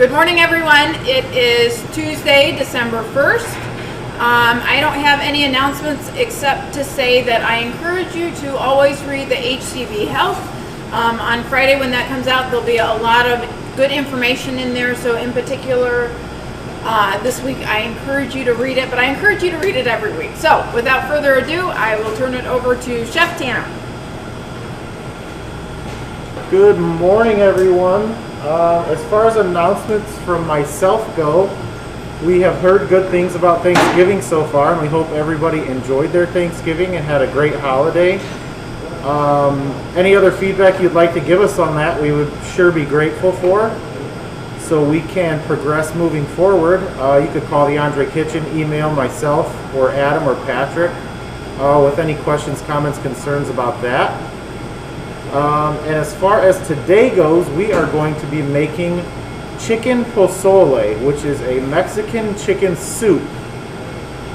Good morning, everyone. It is Tuesday, December 1st. I don't have any announcements except to say that I encourage you to always read the HCV Health. On Friday when that comes out, there'll be a lot of good information in there. So in particular, this week I encourage you to read it, but I encourage you to read it every week. So without further ado, I will turn it over to Chef Tanner. Good morning, everyone. As far as announcements from myself go, we have heard good things about Thanksgiving so far, and we hope everybody enjoyed their Thanksgiving and had a great holiday. Any other feedback you'd like to give us on that, we would sure be grateful for, so we can progress moving forward. You could call the Andre Kitchen, email myself or Adam or Patrick with any questions, comments, concerns about that. And as far as today goes, we are going to be making chicken pozole, which is a Mexican chicken soup.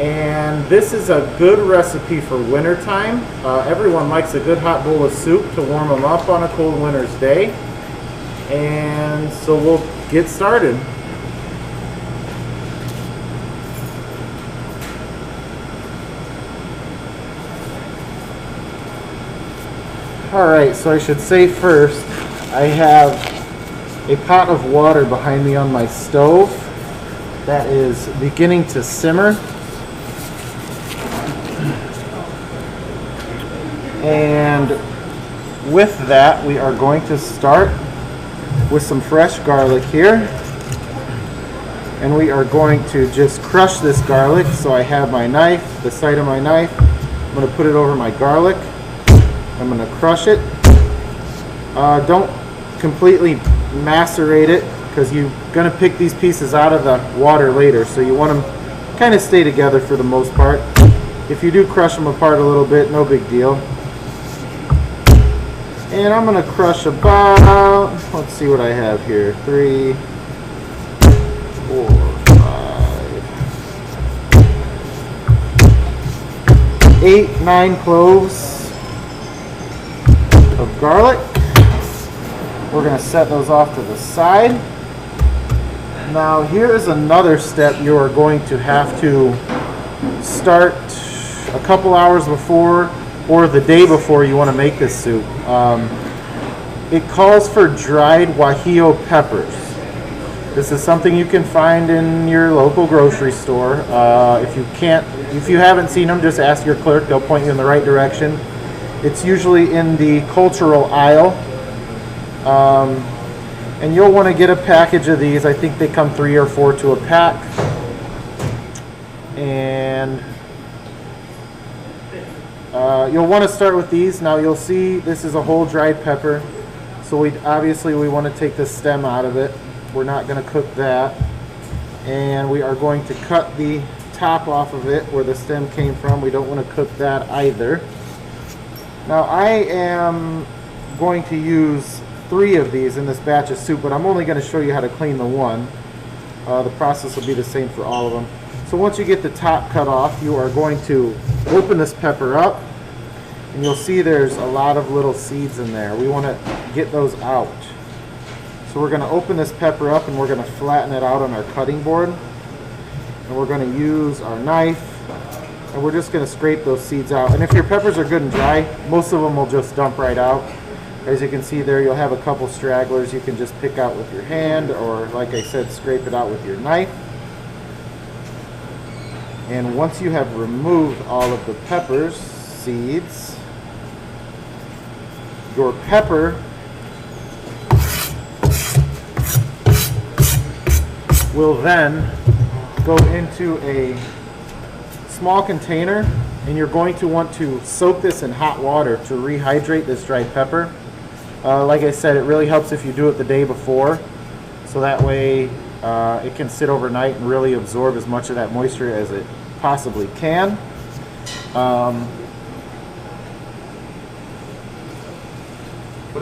And this is a good recipe for wintertime. Everyone likes a good hot bowl of soup to warm them up on a cold winter's day. And so we'll get started. Alright, so I should say first, I have a pot of water behind me on my stove that is beginning to simmer. And with that, we are going to start with some fresh garlic here. And we are going to just crush this garlic. So I have my knife, the side of my knife. I'm going to put it over my garlic. I'm going to crush it. Don't completely macerate it because you're going to pick these pieces out of the water later, so you want them kind of stay together for the most part. If you do crush them apart a little bit, no big deal. And I'm going to crush about, let's see what I have here, 3, 4, 5, 8, 9 cloves of garlic. We're going to set those off to the side. Now here is another step you are going to have to start a couple hours before or the day before you want to make this soup. It calls for dried guajillo peppers. This is something you can find in your local grocery store. If you haven't seen them, just ask your clerk. They'll point you in the right direction. It's usually in the cultural aisle. And you'll want to get a package of these. I think they come 3 or 4 to a pack. And you'll want to start with these. Now you'll see this is a whole dried pepper. So we want to take the stem out of it. We're not going to cook that. And we are going to cut the top off of it where the stem came from. We don't want to cook that either. Now I am going to use 3 of these in this batch of soup, but I'm only going to show you how to clean the one. The process will be the same for all of them. So once you get the top cut off, you are going to open this pepper up, and you'll see there's a lot of little seeds in there. We want to get those out. So we're going to open this pepper up and we're going to flatten it out on our cutting board. And we're going to use our knife. And we're just going to scrape those seeds out. And if your peppers are good and dry, most of them will just dump right out. As you can see there, you'll have a couple stragglers you can just pick out with your hand, or like I said, scrape it out with your knife. And once you have removed all of the pepper's seeds, your pepper will then go into a small container, and you're going to want to soak this in hot water to rehydrate this dried pepper. Like I said, it really helps if you do it the day before, so that way it can sit overnight and really absorb as much of that moisture as it possibly can. But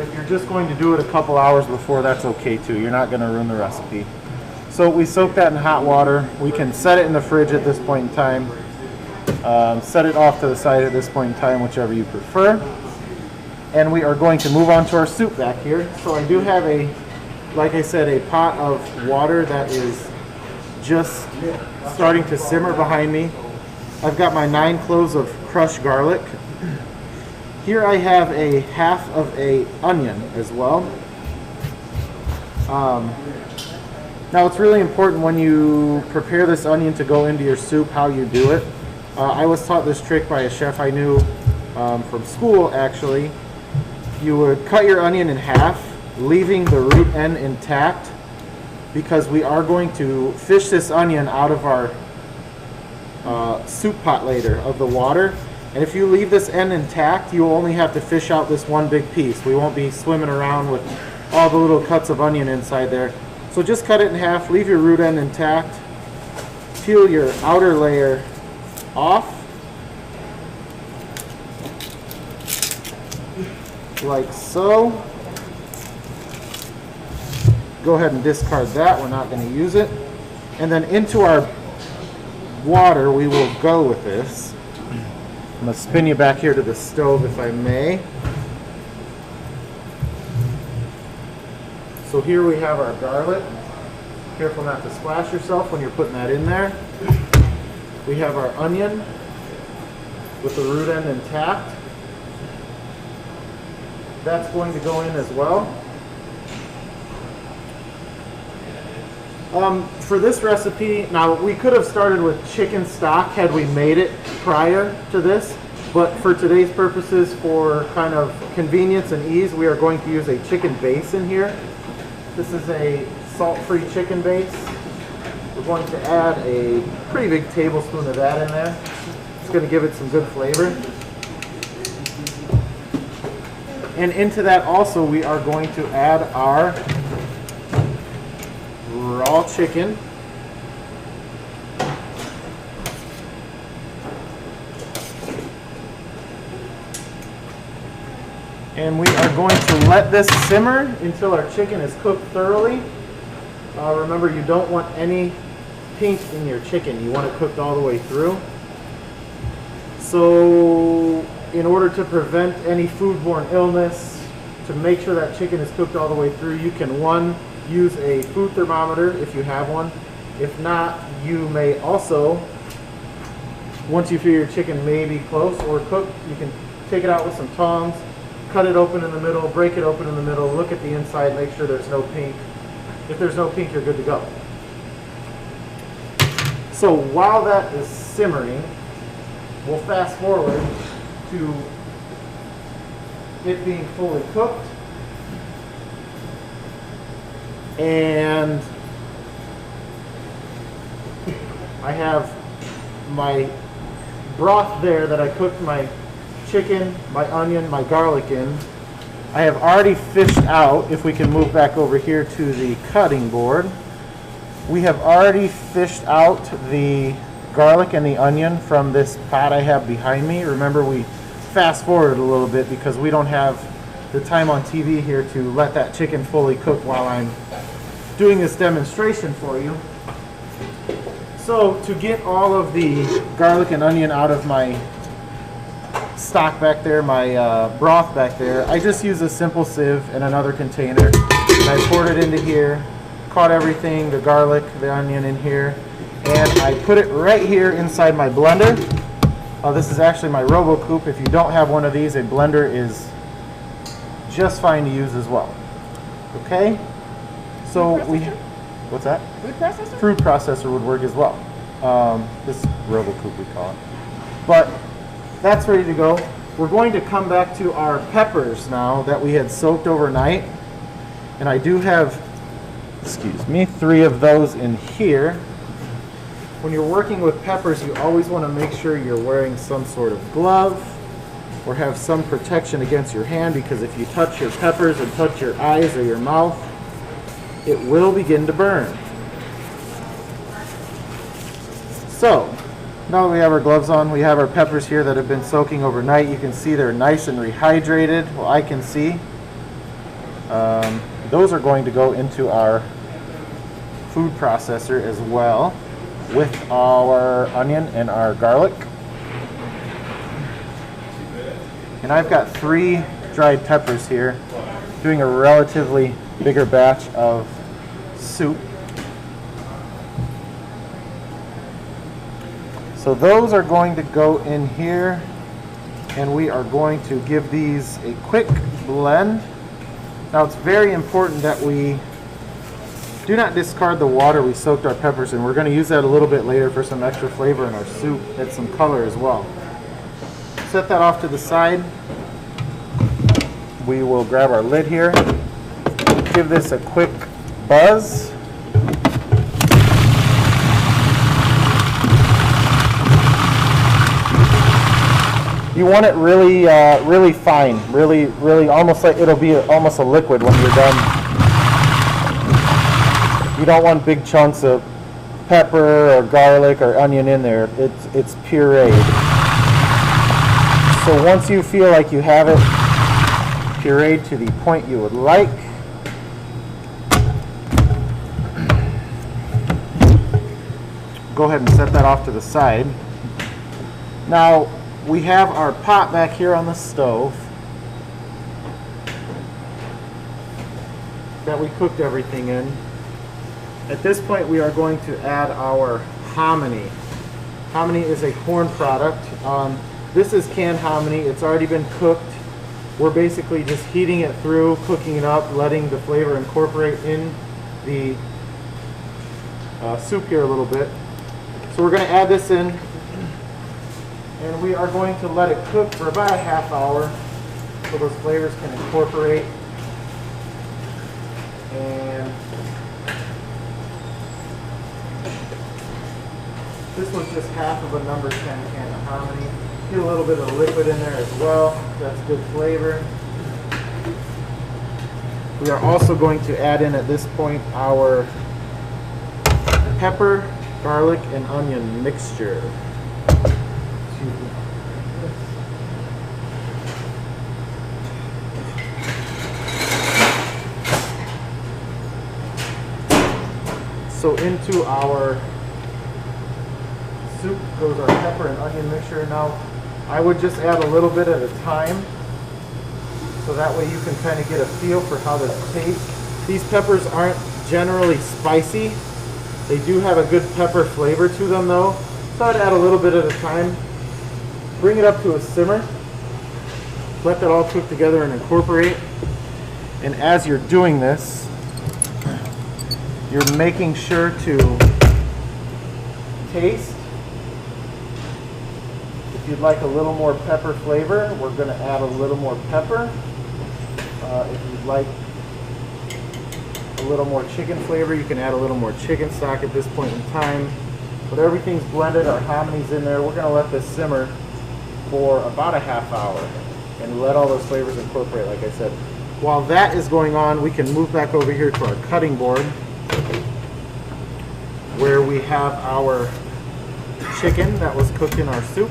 if you're just going to do it a couple hours before, that's okay too. You're not going to ruin the recipe. So we soak that in hot water. We can set it in the fridge at this point in time. Set it off to the side at this point in time, whichever you prefer. And we are going to move on to our soup back here. So I do have a like I said, a pot of water that is just starting to simmer behind me. I've got my 9 cloves of crushed garlic. Here I have a half of a onion as well. Now it's really important when you prepare this onion to go into your soup how you do it. I was taught this trick by a chef I knew from school actually. You would cut your onion in half, leaving the root end intact, because we are going to fish this onion out of our soup pot later of the water. And if you leave this end intact, you will only have to fish out this one big piece. We won't be swimming around with all the little cuts of onion inside there. So just cut it in half, leave your root end intact, peel your outer layer off, like so. Go ahead and discard that, we're not going to use it. And then into our water we will go with this. I'm going to spin you back here to the stove if I may. So here we have our garlic. Careful not to splash yourself when you're putting that in there. We have our onion with the root end intact. That's going to go in as well. For this recipe, now we could have started with chicken stock had we made it prior to this, but for today's purposes, for kind of convenience and ease, we are going to use a chicken base in here. This is a salt-free chicken base. We're going to add a pretty big tablespoon of that in there. It's going to give it some good flavor. And into that also we are going to add our raw chicken. And we are going to let this simmer until our chicken is cooked thoroughly. Remember, you don't want any pink in your chicken. You want it cooked all the way through. So in order to prevent any foodborne illness, to make sure that chicken is cooked all the way through, you can, one, use a food thermometer if you have one. If not, you may also, once you feel your chicken may be close or cooked, you can take it out with some tongs, cut it open in the middle, break it open in the middle, look at the inside, make sure there's no pink. If there's no pink, you're good to go. So while that is simmering, we'll fast forward to it being fully cooked. And I have my broth there that I cooked my chicken, my onion, my garlic in. I have already fished out, if we can move back over here to the cutting board, we have already fished out the garlic and the onion from this pot I have behind me. Remember, we fast forward a little bit because we don't have the time on TV here to let that chicken fully cook while I'm doing this demonstration for you. So to get all of the garlic and onion out of my stock back there, my broth back there, I just use a simple sieve in another container. And I poured it into here, caught everything, the garlic, the onion in here, and I put it right here inside my blender. This is actually my RoboCoupe. If you don't have one of these, a blender is just fine to use as well. Okay? So we, what's that? Food processor? Food processor would work as well. This RoboCoupe we call it. But that's ready to go. We're going to come back to our peppers now that we had soaked overnight. And I do have, excuse me, 3 of those in here. When you're working with peppers, you always want to make sure you're wearing some sort of glove or have some protection against your hand, because if you touch your peppers and touch your eyes or your mouth, it will begin to burn. So, now that we have our gloves on, we have our peppers here that have been soaking overnight. You can see they're nice and rehydrated. Well, I can see. Those are going to go into our food processor as well with our onion and our garlic. And I've got 3 dried peppers here, doing a relatively bigger batch of soup. So those are going to go in here, and we are going to give these a quick blend. Now it's very important that we do not discard the water we soaked our peppers in. We're going to use that a little bit later for some extra flavor in our soup and some color as well. Set that off to the side. We will grab our lid here, give this a quick buzz. You want it really, really fine, really almost like it'll be almost a liquid when you're done. You don't want big chunks of pepper or garlic or onion in there. It's pureed. So once you feel like you have it pureed to the point you would like, go ahead and set that off to the side. Now we have our pot back here on the stove that we cooked everything in. At this point we are going to add our hominy. Hominy is a corn product. This is canned hominy. It's already been cooked. We're basically just heating it through, cooking it up, letting the flavor incorporate in the soup here a little bit. So we're going to add this in, and we are going to let it cook for about a half hour so those flavors can incorporate. And this was just half of a number 10 can of hominy. Get a little bit of liquid in there as well. That's good flavor. We are also going to add in at this point our pepper, garlic, and onion mixture. So into our soup goes our pepper and onion mixture. Now I would just add a little bit at a time, so that way you can kind of get a feel for how this tastes. These peppers aren't generally spicy. They do have a good pepper flavor to them though, so I'd add a little bit at a time. Bring it up to a simmer. Let that all cook together and incorporate. And as you're doing this, you're making sure to taste. If you'd like a little more pepper flavor, we're going to add a little more pepper. If you'd like a little more chicken flavor, you can add a little more chicken stock at this point in time. But everything's blended, our homony's in there. We're going to let this simmer for about a half hour and let all those flavors incorporate, like I said. While that is going on, we can move back over here to our cutting board where we have our chicken that was cooked in our soup.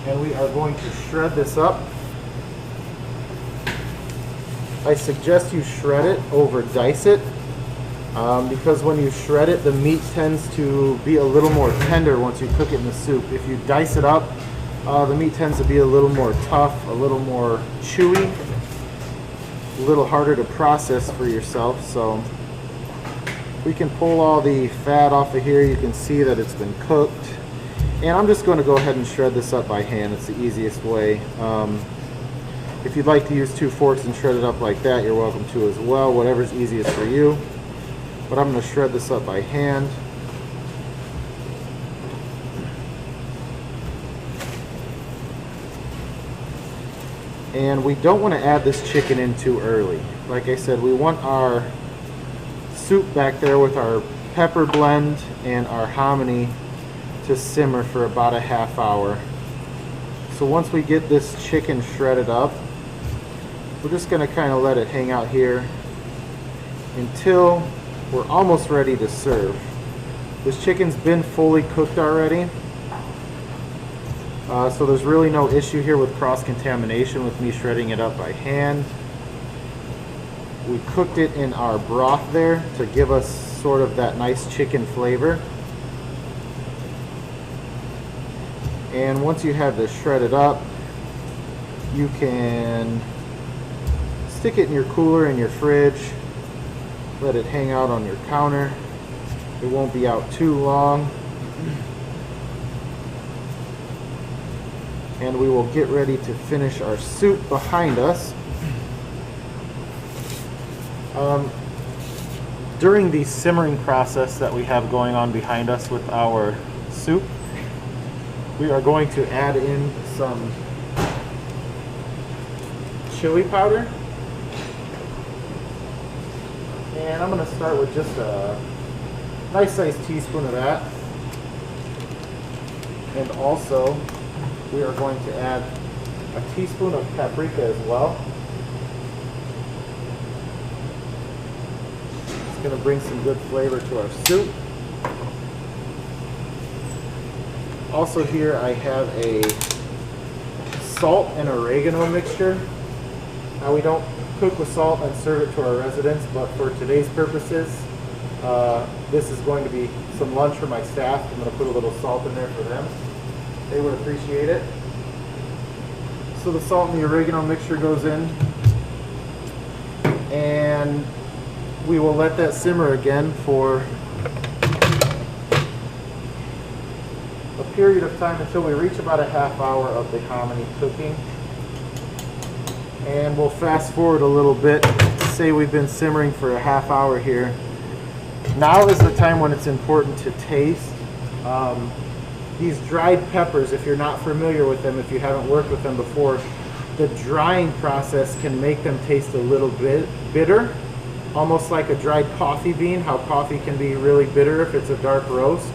And we are going to shred this up. I suggest you shred it over dice it, because when you shred it, the meat tends to be a little more tender once you cook it in the soup. If you dice it up, the meat tends to be a little more tough, a little more chewy, a little harder to process for yourself. So we can pull all the fat off of here. You can see that it's been cooked. And I'm just going to go ahead and shred this up by hand. It's the easiest way. If you'd like to use 2 forks and shred it up like that, you're welcome to as well, whatever's easiest for you. But I'm going to shred this up by hand. And we don't want to add this chicken in too early. Like I said, we want our soup back there with our pepper blend and our hominy to simmer for about a half hour. So once we get this chicken shredded up, we're just going to kind of let it hang out here until we're almost ready to serve. This chicken's been fully cooked already, so there's really no issue here with cross-contamination with me shredding it up by hand. We cooked it in our broth there to give us sort of that nice chicken flavor. And once you have this shredded up, you can Stick it in your cooler in your fridge. Let it hang out on your counter. It won't be out too long. And we will get ready to finish our soup behind us. During the simmering process that we have going on behind us with our soup, we are going to add in some chili powder. And I'm going to start with just a nice sized teaspoon of that. And also, we are going to add a teaspoon of paprika as well. It's going to bring some good flavor to our soup. Also here I have a salt and oregano mixture. Now we don't cook with salt and serve it to our residents, but for today's purposes, this is going to be some lunch for my staff. I'm going to put a little salt in there for them. They would appreciate it. So the salt and the oregano mixture goes in, and we will let that simmer again for a period of time until we reach about a half hour of the hominy cooking. And we'll fast forward a little bit. Say we've been simmering for a half hour here. Now is the time when it's important to taste. These dried peppers, if you're not familiar with them, if you haven't worked with them before, the drying process can make them taste a little bit bitter, almost like a dried coffee bean, how coffee can be really bitter if it's a dark roast.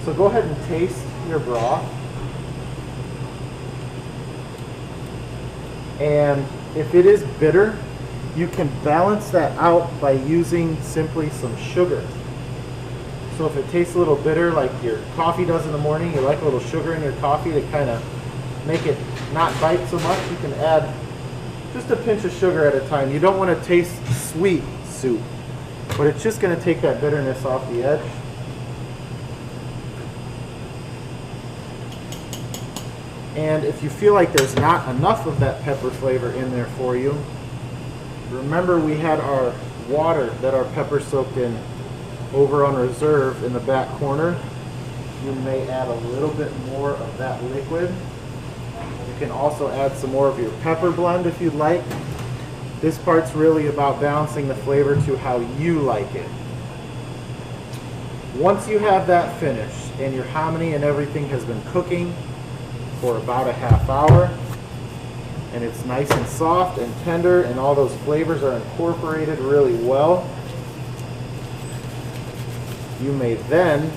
So go ahead and taste your broth. And if it is bitter, you can balance that out by using simply some sugar. So if it tastes a little bitter like your coffee does in the morning, you like a little sugar in your coffee to kind of make it not bite so much, you can add just a pinch of sugar at a time. You don't want to taste sweet soup, but it's just going to take that bitterness off the edge. And if you feel like there's not enough of that pepper flavor in there for you, remember we had our water that our pepper soaked in over on reserve in the back corner. You may add a little bit more of that liquid. You can also add some more of your pepper blend if you'd like. This part's really about balancing the flavor to how you like it. Once you have that finished and your hominy and everything has been cooking for about a half hour, and it's nice and soft and tender and all those flavors are incorporated really well, you may then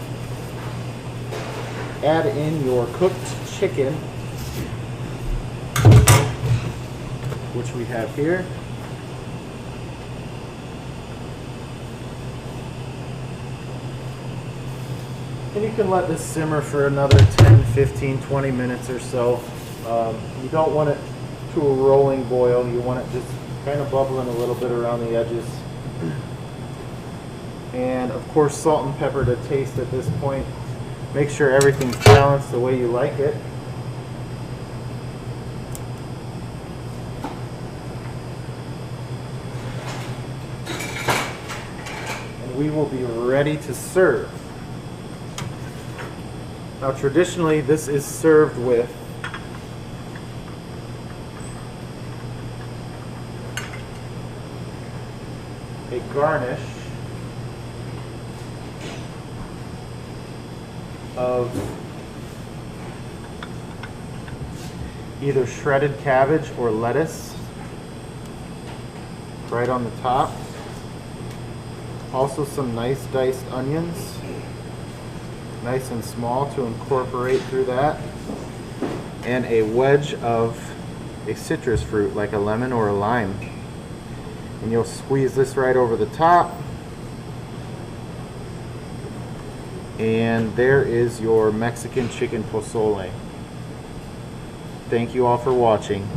add in your cooked chicken, which we have here. And you can let this simmer for another 10, 15, 20 minutes or so. You don't want it to a rolling boil. You want it just kind of bubbling a little bit around the edges. And of course, salt and pepper to taste at this point. Make sure everything's balanced the way you like it. And we will be ready to serve. Now traditionally this is served with a garnish of either shredded cabbage or lettuce right on the top. Also some nice diced onions, nice and small to incorporate through that, and a wedge of a citrus fruit like a lemon or a lime. And you'll squeeze this right over the top. And there is your Mexican chicken pozole. Thank you all for watching.